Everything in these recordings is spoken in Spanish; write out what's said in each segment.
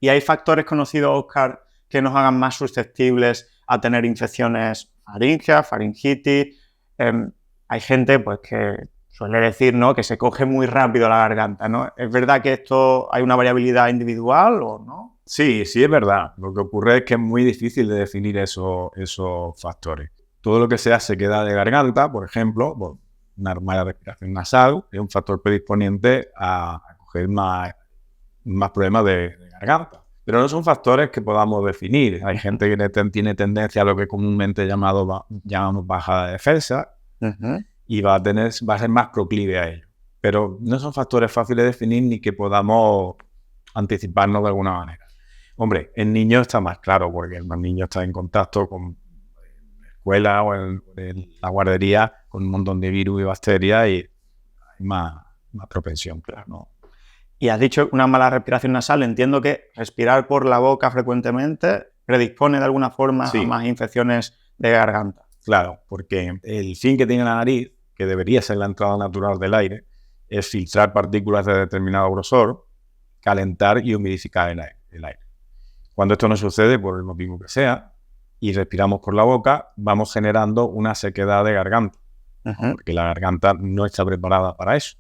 ¿Y hay factores conocidos, Óscar, que nos hagan más susceptibles a tener infecciones faríngeas, faringitis? Hay gente pues que suele decir, ¿no?, que se coge muy rápido la garganta, ¿no? ¿Es verdad que esto hay una variabilidad individual o no? Sí, es verdad. Lo que ocurre es que es muy difícil de definir esos factores. Todo lo que sea sequedad de garganta, por ejemplo, una mala respiración nasal, es un factor predisponente a coger más problemas de garganta. Pero no son factores que podamos definir. Hay gente que tiene tendencia a lo que comúnmente llamamos baja de defensa y va a ser más proclive a ello. Pero no son factores fáciles de definir ni que podamos anticiparnos de alguna manera. Hombre, en niños está más claro porque el niño está en contacto con la escuela o en la guardería con un montón de virus y bacterias y hay más propensión, claro, ¿no? Y has dicho una mala respiración nasal. Entiendo que respirar por la boca frecuentemente predispone de alguna forma a más infecciones de garganta. Claro, porque el fin que tiene la nariz, que debería ser la entrada natural del aire, es filtrar partículas de determinado grosor, calentar y humidificar el aire. Cuando esto no sucede, por el motivo que sea, y respiramos por la boca, vamos generando una sequedad de garganta, porque la garganta no está preparada para eso.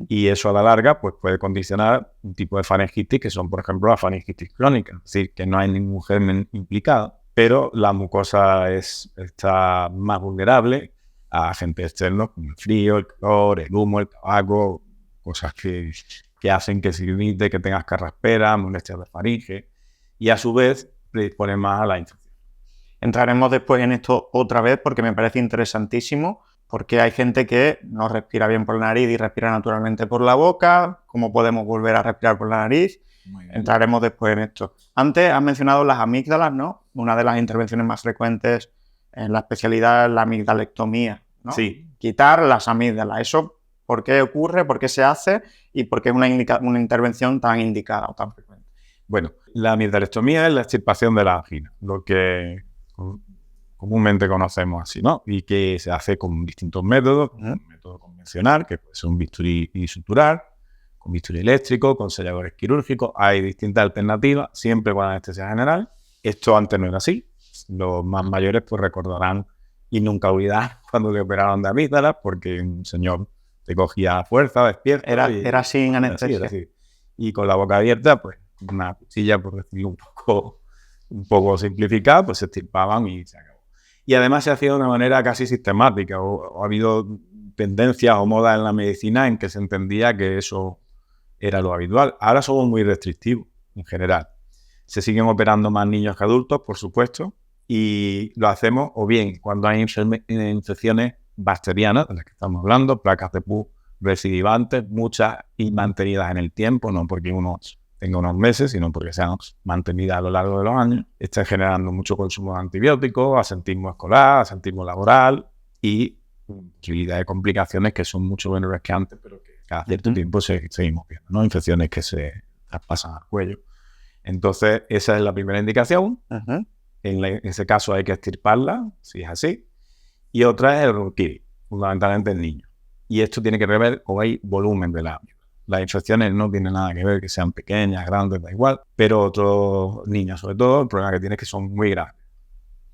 Y eso a la larga pues puede condicionar un tipo de faringitis que son, por ejemplo, la faringitis crónica, es decir, que no hay ningún germen implicado, pero la mucosa está más vulnerable a agentes externos como el frío, el calor, el humo, el tabaco, cosas que hacen que se evite que tengas carraspera, molestias de faringe y a su vez predispone más a la infección. Entraremos después en esto otra vez porque me parece interesantísimo, porque hay gente que no respira bien por la nariz y respira naturalmente por la boca. ¿Cómo podemos volver a respirar por la nariz? Entraremos después en esto. Antes has mencionado las amígdalas, ¿no? Una de las intervenciones más frecuentes en la especialidad es la amigdalectomía, ¿no? Sí. Quitar las amígdalas. ¿Eso por qué ocurre? ¿Por qué se hace? ¿Y por qué es una intervención tan indicada o tan frecuente? Bueno, la amigdalectomía es la extirpación de la angina, lo que comúnmente conocemos así, ¿no? Y que se hace con distintos métodos, un método convencional, que puede ser un bisturí suturar, con bisturí eléctrico, con selladores quirúrgicos. Hay distintas alternativas, siempre con anestesia general. Esto antes no era así. Los más mayores pues recordarán y nunca olvidar cuando le operaron de amígdalas, porque un señor te cogía a fuerza, despierto. Era sin anestesia. Era así. Y con la boca abierta, pues una cuchilla, por decirlo un poco simplificada, pues se extirpaban y se acabó. Y además se hacía de una manera casi sistemática. O ha habido tendencias o modas en la medicina en que se entendía que eso era lo habitual. Ahora somos muy restrictivos en general. Se siguen operando más niños que adultos, por supuesto, y lo hacemos o bien cuando hay infecciones bacterianas, de las que estamos hablando, placas de pus recidivantes, muchas y mantenidas en el tiempo, no porque uno tenga unos meses, sino porque sean mantenidas a lo largo de los años. Están generando mucho consumo de antibióticos, asentismo escolar, asentismo laboral y posibilidad de complicaciones que son mucho menores que antes, pero que cada cierto tiempo seguimos viendo, ¿no? Infecciones que se traspasan al cuello. Entonces, esa es la primera indicación. En ese caso hay que extirparla, si es así. Y otra es el ronquiris, fundamentalmente el niño. Y esto tiene que ver con el volumen de la amígdala. Las infecciones no tienen nada que ver, que sean pequeñas, grandes, da igual. Pero otros niños, sobre todo, el problema que tienen es que son muy grandes.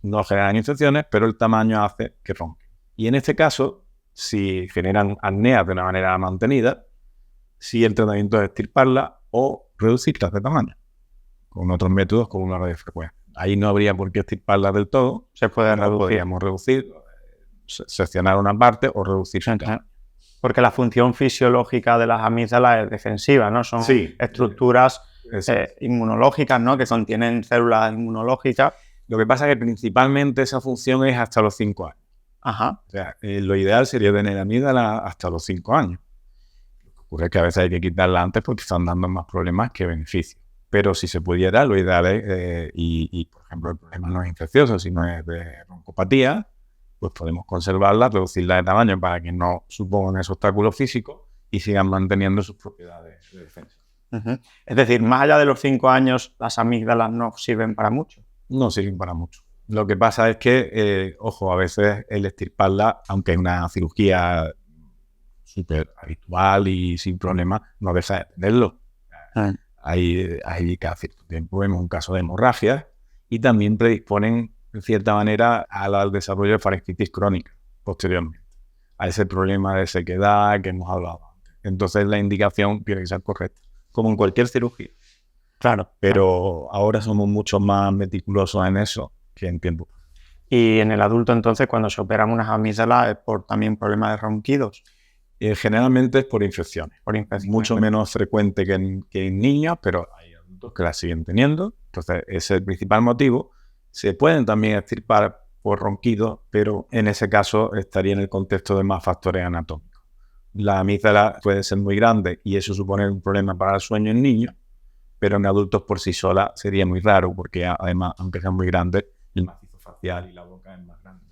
No generan infecciones, pero el tamaño hace que ronquen. Y en este caso, si generan apneas de una manera mantenida, si el tratamiento es extirparla o reducirlas de tamaño, con otros métodos como una radiofrecuencia. Ahí no habría por qué extirparlas del todo. Se puede reducir. Podríamos reducir, seccionar una parte o reducir su tamaño. Porque la función fisiológica de las amígdalas es defensiva, ¿no? Son estructuras inmunológicas, ¿no? Que contienen células inmunológicas. Lo que pasa es que principalmente esa función es hasta los 5 años. Ajá. O sea, lo ideal sería tener amígdala hasta los 5 años. Lo que ocurre es que a veces hay que quitarla antes porque están dando más problemas que beneficios. Pero si se pudiera, lo ideal es, y por ejemplo el problema no es infeccioso, sino es de broncopatía, pues podemos conservarla, reducirla de tamaño para que no supongan ese obstáculo físico y sigan manteniendo sus propiedades de defensa. Es decir, más allá de los 5 años, las amígdalas no sirven para mucho. No sirven para mucho. Lo que pasa es que, ojo, a veces el extirparla, aunque es una cirugía súper habitual y sin problema, no deja de tenerlo. hay cada cierto tiempo vemos un caso de hemorragia y también predisponen, de cierta manera, al desarrollo de faringitis crónica posteriormente, a ese problema de sequedad que hemos hablado antes. Entonces la indicación tiene que ser correcta, como en cualquier cirugía. Claro. Pero ahora somos mucho más meticulosos en eso que en tiempo. Y en el adulto, entonces, cuando se operan unas amígdalas, es por también problemas de ronquidos. Generalmente es por infecciones. Por infecciones. Mucho menos frecuente que en niños, pero hay adultos que la siguen teniendo. Entonces, ese es el principal motivo. Se pueden también extirpar por ronquidos, pero en ese caso estaría en el contexto de más factores anatómicos. La amígdala puede ser muy grande y eso supone un problema para el sueño en niños, pero en adultos por sí sola sería muy raro porque además, aunque sea muy grande, el macizo facial y la boca es más grande.